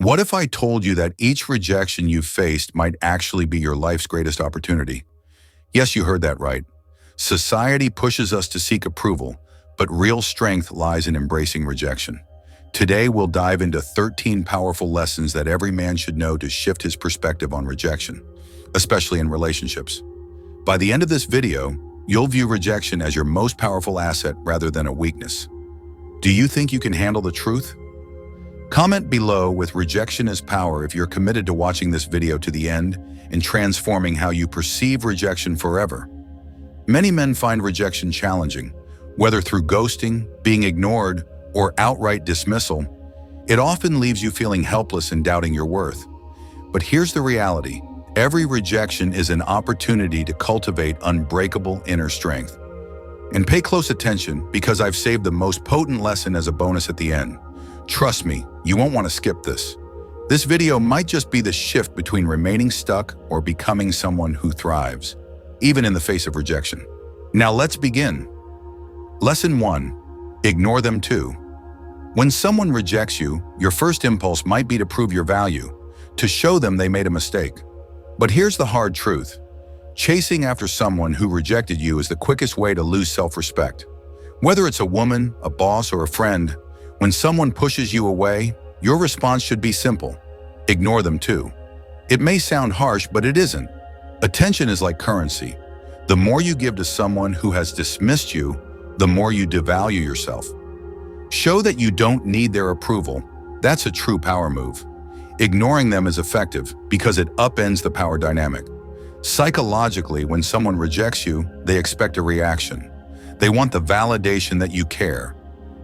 What if I told you that each rejection you've faced might actually be your life's greatest opportunity? Yes, you heard that right. Society pushes us to seek approval, but real strength lies in embracing rejection. Today, we'll dive into 13 powerful lessons that every man should know to shift his perspective on rejection, especially in relationships. By the end of this video, you'll view rejection as your most powerful asset rather than a weakness. Do you think you can handle the truth? Comment below with rejection as power if you're committed to watching this video to the end and transforming how you perceive rejection forever. Many men find rejection challenging, whether through ghosting, being ignored, or outright dismissal. It often leaves you feeling helpless and doubting your worth. But here's the reality. Every rejection is an opportunity to cultivate unbreakable inner strength. And pay close attention because I've saved the most potent lesson as a bonus at the end. Trust me, you won't want to skip this. This video might just be the shift between remaining stuck or becoming someone who thrives, even in the face of rejection. Now let's begin. Lesson 1. Ignore them too. When someone rejects you, your first impulse might be to prove your value, to show them they made a mistake. But here's the hard truth. Chasing after someone who rejected you is the quickest way to lose self-respect. Whether it's a woman, a boss, or a friend, when someone pushes you away, your response should be simple. Ignore them too. It may sound harsh, but it isn't. Attention is like currency. The more you give to someone who has dismissed you, the more you devalue yourself. Show that you don't need their approval. That's a true power move. Ignoring them is effective because it upends the power dynamic. Psychologically, when someone rejects you, they expect a reaction. They want the validation that you care.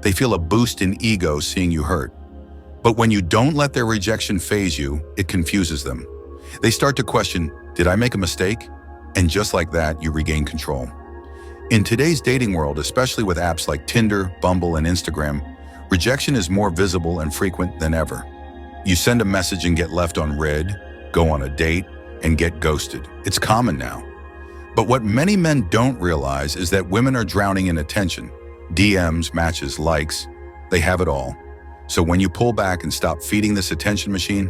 They feel a boost in ego seeing you hurt. But when you don't let their rejection faze you, it confuses them. They start to question, did I make a mistake? And just like that, you regain control. In today's dating world, especially with apps like Tinder, Bumble, and Instagram, rejection is more visible and frequent than ever. You send a message and get left on read, go on a date, and get ghosted. It's common now. But what many men don't realize is that women are drowning in attention. DMs, matches, likes, they have it all. So when you pull back and stop feeding this attention machine,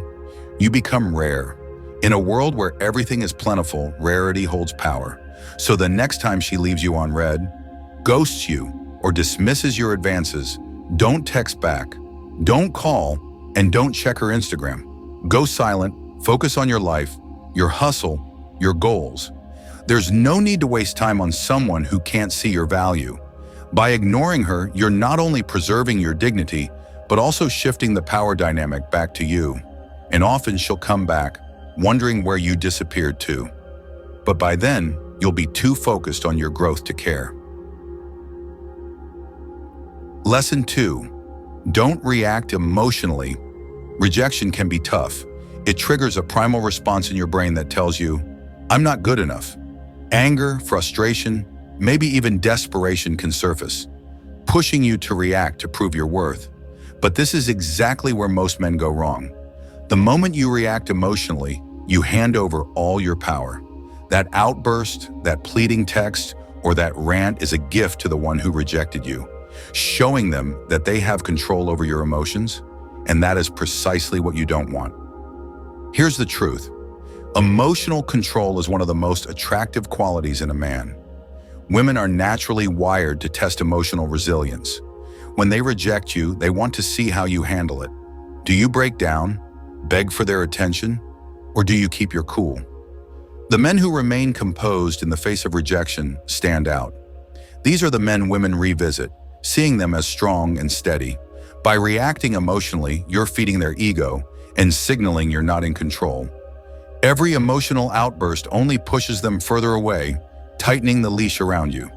you become rare. In a world where everything is plentiful, rarity holds power. So the next time she leaves you on read, ghosts you, or dismisses your advances, don't text back, don't call, and don't check her Instagram. Go silent, focus on your life, your hustle, your goals. There's no need to waste time on someone who can't see your value. By ignoring her, you're not only preserving your dignity, but also shifting the power dynamic back to you. And often she'll come back, wondering where you disappeared to. But by then, you'll be too focused on your growth to care. Lesson 2. Don't react emotionally. Rejection can be tough. It triggers a primal response in your brain that tells you, I'm not good enough. Anger, frustration, maybe even desperation can surface, pushing you to react to prove your worth. But this is exactly where most men go wrong. The moment you react emotionally, you hand over all your power. That outburst, that pleading text, or that rant is a gift to the one who rejected you, showing them that they have control over your emotions, and that is precisely what you don't want. Here's the truth. Emotional control is one of the most attractive qualities in a man. Women are naturally wired to test emotional resilience. When they reject you, they want to see how you handle it. Do you break down, beg for their attention, or do you keep your cool? The men who remain composed in the face of rejection stand out. These are the men women revisit, seeing them as strong and steady. By reacting emotionally, you're feeding their ego and signaling you're not in control. Every emotional outburst only pushes them further away, tightening the leash around you.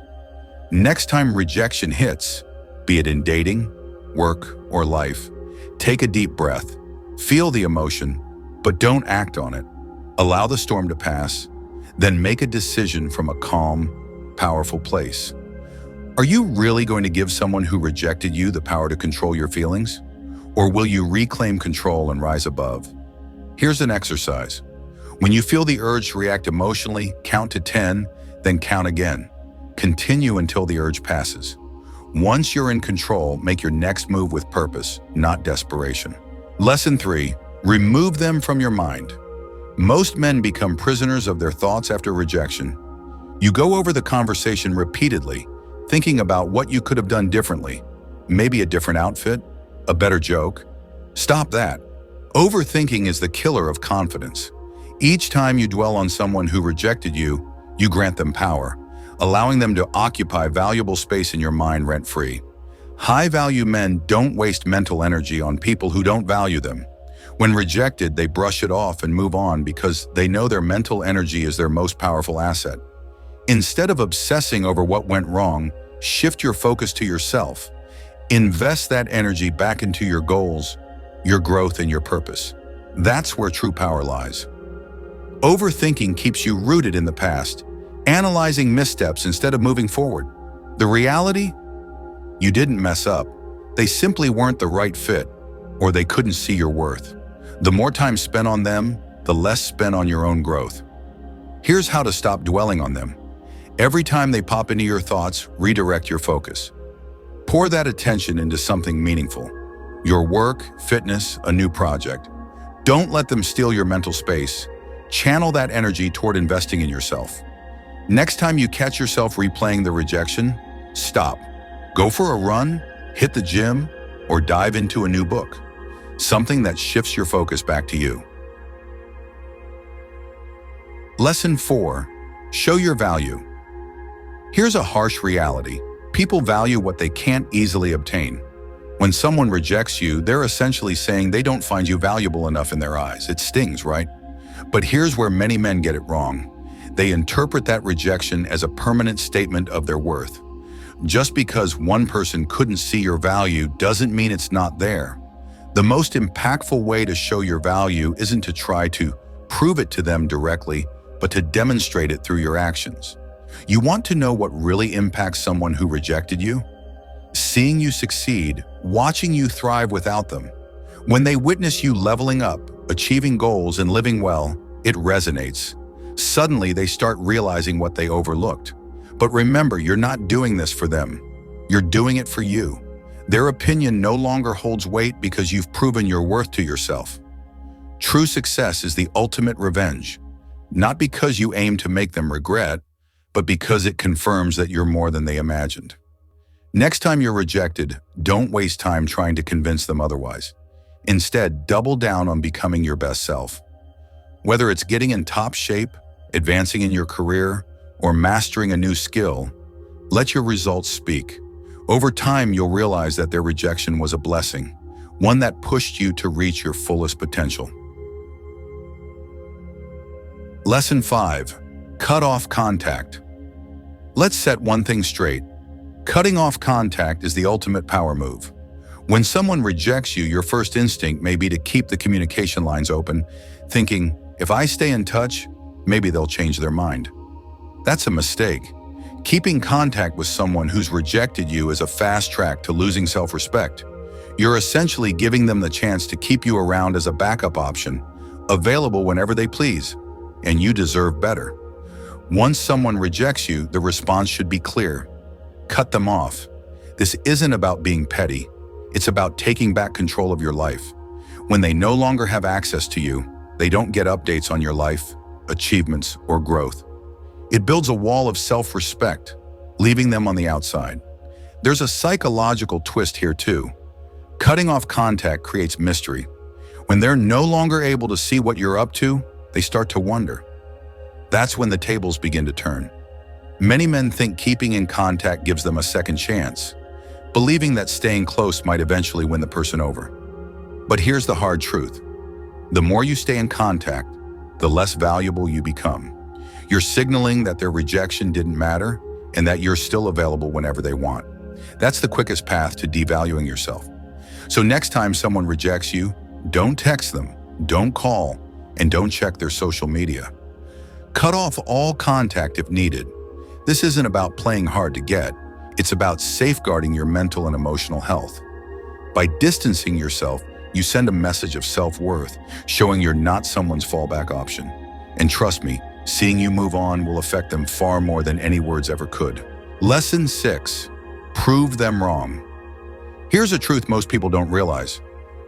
Next time rejection hits, be it in dating, work, or life, take a deep breath. Feel the emotion, but don't act on it. Allow the storm to pass, then make a decision from a calm, powerful place. Are you really going to give someone who rejected you the power to control your feelings? Or will you reclaim control and rise above? Here's an exercise. When you feel the urge to react emotionally, count to 10, then count again. Continue until the urge passes. Once you're in control, make your next move with purpose, not desperation. Lesson 3. Remove them from your mind. Most men become prisoners of their thoughts after rejection. You go over the conversation repeatedly, thinking about what you could have done differently. Maybe a different outfit, a better joke. Stop that. Overthinking is the killer of confidence. Each time you dwell on someone who rejected you, you grant them power, allowing them to occupy valuable space in your mind rent-free. High-value men don't waste mental energy on people who don't value them. When rejected, they brush it off and move on because they know their mental energy is their most powerful asset. Instead of obsessing over what went wrong, shift your focus to yourself. Invest that energy back into your goals, your growth, and your purpose. That's where true power lies. Overthinking keeps you rooted in the past, analyzing missteps instead of moving forward. The reality? You didn't mess up. They simply weren't the right fit, or they couldn't see your worth. The more time spent on them, the less spent on your own growth. Here's how to stop dwelling on them. Every time they pop into your thoughts, redirect your focus. Pour that attention into something meaningful. Your work, fitness, a new project. Don't let them steal your mental space. Channel that energy toward investing in yourself. Next time you catch yourself replaying the rejection, stop. Go for a run, hit the gym, or dive into a new book. Something that shifts your focus back to you. Lesson 4. Show your value. Here's a harsh reality. People value what they can't easily obtain. When someone rejects you, they're essentially saying they don't find you valuable enough in their eyes. It stings, right? But here's where many men get it wrong. They interpret that rejection as a permanent statement of their worth. Just because one person couldn't see your value doesn't mean it's not there. The most impactful way to show your value isn't to try to prove it to them directly, but to demonstrate it through your actions. You want to know what really impacts someone who rejected you? Seeing you succeed, watching you thrive without them. When they witness you leveling up, achieving goals, and living well, it resonates. Suddenly, they start realizing what they overlooked. But remember, you're not doing this for them. You're doing it for you. Their opinion no longer holds weight because you've proven your worth to yourself. True success is the ultimate revenge, not because you aim to make them regret, but because it confirms that you're more than they imagined. Next time you're rejected, don't waste time trying to convince them otherwise. Instead, double down on becoming your best self. Whether it's getting in top shape, advancing in your career, or mastering a new skill, let your results speak. Over time, you'll realize that their rejection was a blessing, one that pushed you to reach your fullest potential. Lesson 5. Cut off contact. Let's set one thing straight. Cutting off contact is the ultimate power move. When someone rejects you, your first instinct may be to keep the communication lines open, thinking, if I stay in touch, maybe they'll change their mind. That's a mistake. Keeping contact with someone who's rejected you is a fast track to losing self-respect. You're essentially giving them the chance to keep you around as a backup option, available whenever they please, and you deserve better. Once someone rejects you, the response should be clear. Cut them off. This isn't about being petty. It's about taking back control of your life. When they no longer have access to you, they don't get updates on your life, achievements, or growth. It builds a wall of self-respect, leaving them on the outside. There's a psychological twist here too. Cutting off contact creates mystery. When they're no longer able to see what you're up to, they start to wonder. That's when the tables begin to turn. Many men think keeping in contact gives them a second chance, believing that staying close might eventually win the person over. But here's the hard truth. The more you stay in contact, the less valuable you become. You're signaling that their rejection didn't matter and that you're still available whenever they want. That's the quickest path to devaluing yourself. So next time someone rejects you, don't text them, don't call, and don't check their social media. Cut off all contact if needed. This isn't about playing hard to get. It's about safeguarding your mental and emotional health. By distancing yourself, you send a message of self-worth, showing you're not someone's fallback option. And trust me, seeing you move on will affect them far more than any words ever could. Lesson 6. Prove them wrong. Here's a truth most people don't realize.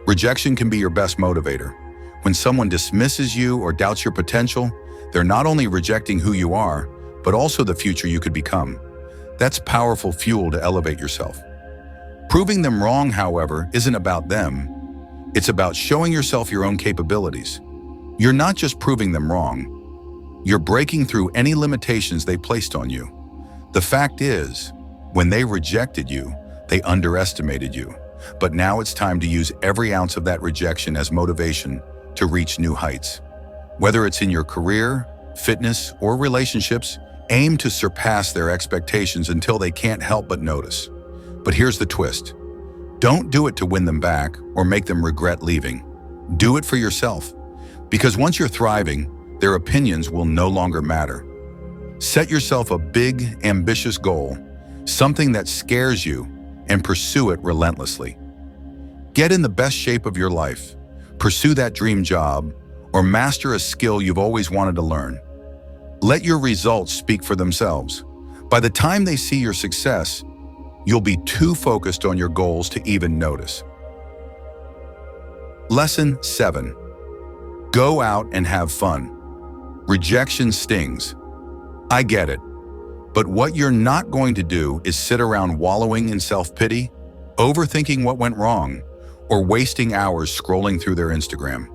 Rejection can be your best motivator. When someone dismisses you or doubts your potential, they're not only rejecting who you are, but also the future you could become. That's powerful fuel to elevate yourself. Proving them wrong, however, isn't about them. It's about showing yourself your own capabilities. You're not just proving them wrong. You're breaking through any limitations they placed on you. The fact is, when they rejected you, they underestimated you. But now it's time to use every ounce of that rejection as motivation to reach new heights. Whether it's in your career, fitness, or relationships, aim to surpass their expectations until they can't help but notice. But here's the twist. Don't do it to win them back or make them regret leaving. Do it for yourself. Because once you're thriving, their opinions will no longer matter. Set yourself a big, ambitious goal, something that scares you, and pursue it relentlessly. Get in the best shape of your life, pursue that dream job, or master a skill you've always wanted to learn. Let your results speak for themselves. By the time they see your success, you'll be too focused on your goals to even notice. Lesson 7. Go out and have fun. Rejection stings. I get it. But what you're not going to do is sit around wallowing in self-pity, overthinking what went wrong, or wasting hours scrolling through their Instagram.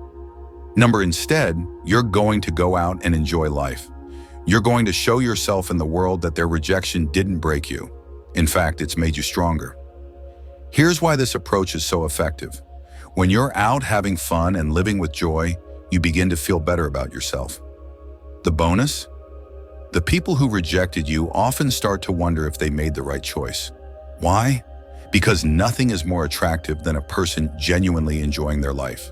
Instead, you're going to go out and enjoy life. You're going to show yourself in the world that their rejection didn't break you. In fact, it's made you stronger. Here's why this approach is so effective. When you're out having fun and living with joy, you begin to feel better about yourself. The bonus? The people who rejected you often start to wonder if they made the right choice. Why? Because nothing is more attractive than a person genuinely enjoying their life.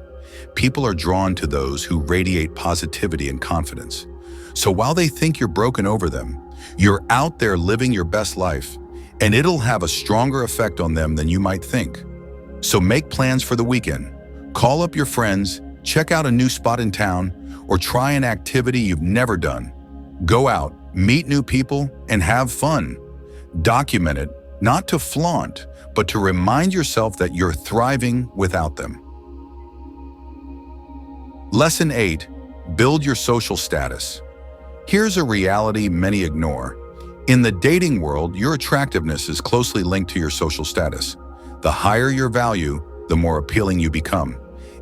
People are drawn to those who radiate positivity and confidence. So while they think you're broken over them, you're out there living your best life, and it'll have a stronger effect on them than you might think. So make plans for the weekend. Call up your friends, check out a new spot in town, or try an activity you've never done. Go out, meet new people, and have fun. Document it, not to flaunt, but to remind yourself that you're thriving without them. Lesson 8. Build your social status. Here's a reality many ignore. In the dating world, your attractiveness is closely linked to your social status. The higher your value, the more appealing you become.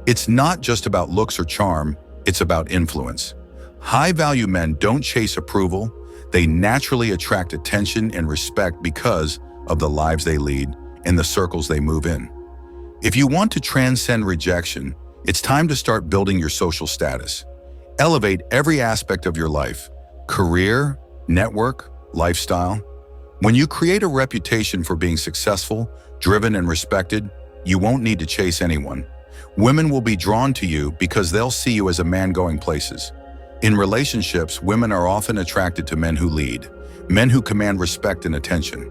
It's not just about looks or charm, it's about influence. High-value men don't chase approval, they naturally attract attention and respect because of the lives they lead and the circles they move in. If you want to transcend rejection, it's time to start building your social status. Elevate every aspect of your life: career, network, lifestyle. When you create a reputation for being successful, driven, and respected, you won't need to chase anyone. Women will be drawn to you because they'll see you as a man going places. In relationships, women are often attracted to men who lead, men who command respect and attention.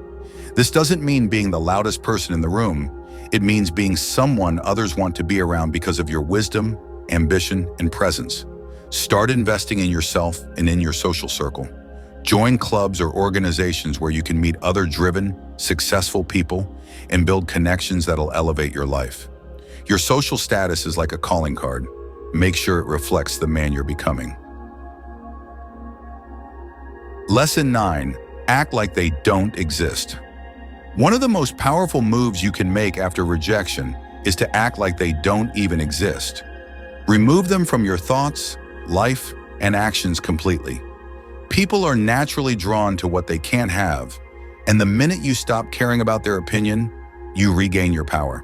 This doesn't mean being the loudest person in the room. It means being someone others want to be around because of your wisdom, ambition, and presence. Start investing in yourself and in your social circle. Join clubs or organizations where you can meet other driven, successful people and build connections that'll elevate your life. Your social status is like a calling card. Make sure it reflects the man you're becoming. Lesson 9. Act like they don't exist. One of the most powerful moves you can make after rejection is to act like they don't even exist. Remove them from your thoughts, life, and actions completely. People are naturally drawn to what they can't have, and the minute you stop caring about their opinion, you regain your power.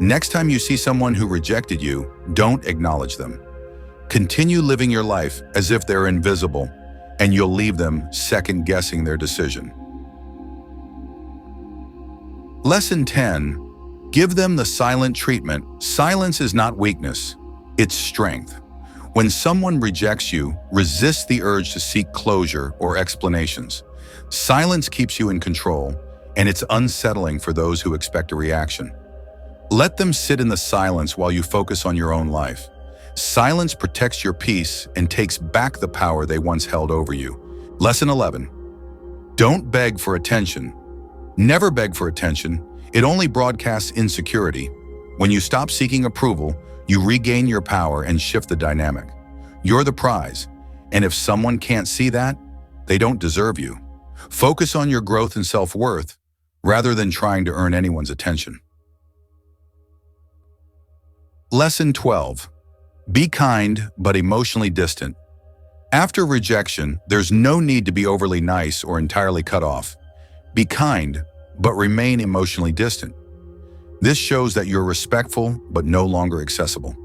Next time you see someone who rejected you, don't acknowledge them. Continue living your life as if they're invisible, and you'll leave them second-guessing their decision. Lesson 10. Give them the silent treatment. Silence is not weakness, it's strength. When someone rejects you, resist the urge to seek closure or explanations. Silence keeps you in control, and it's unsettling for those who expect a reaction. Let them sit in the silence while you focus on your own life. Silence protects your peace and takes back the power they once held over you. Lesson 11. Don't beg for attention. Never beg for attention. It only broadcasts insecurity. When you stop seeking approval, You regain your power and shift the dynamic. You're the prize, and if someone can't see that, they don't deserve you. Focus on your growth and self-worth rather than trying to earn anyone's attention. Lesson 12. Be kind but emotionally distant. After rejection, there's no need to be overly nice or entirely cut off. Be kind, but remain emotionally distant. This shows that you're respectful but no longer accessible.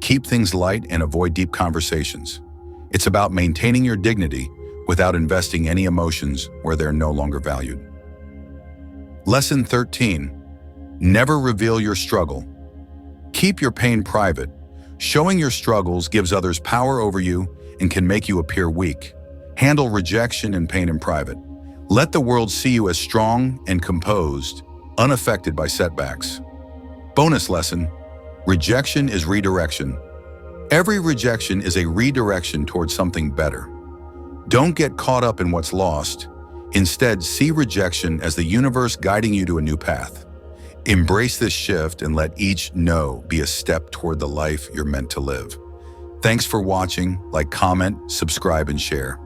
Keep things light and avoid deep conversations. It's about maintaining your dignity without investing any emotions where they're no longer valued. Lesson 13. Never reveal your struggle. Keep your pain private. Showing your struggles gives others power over you and can make you appear weak. Handle rejection and pain in private. Let the world see you as strong and composed, unaffected by setbacks. Bonus lesson: rejection is redirection. Every rejection is a redirection towards something better. Don't get caught up in what's lost. Instead, see rejection as the universe guiding you to a new path. Embrace this shift and let each no be a step toward the life you're meant to live. Thanks for watching. Like, comment, subscribe, and share.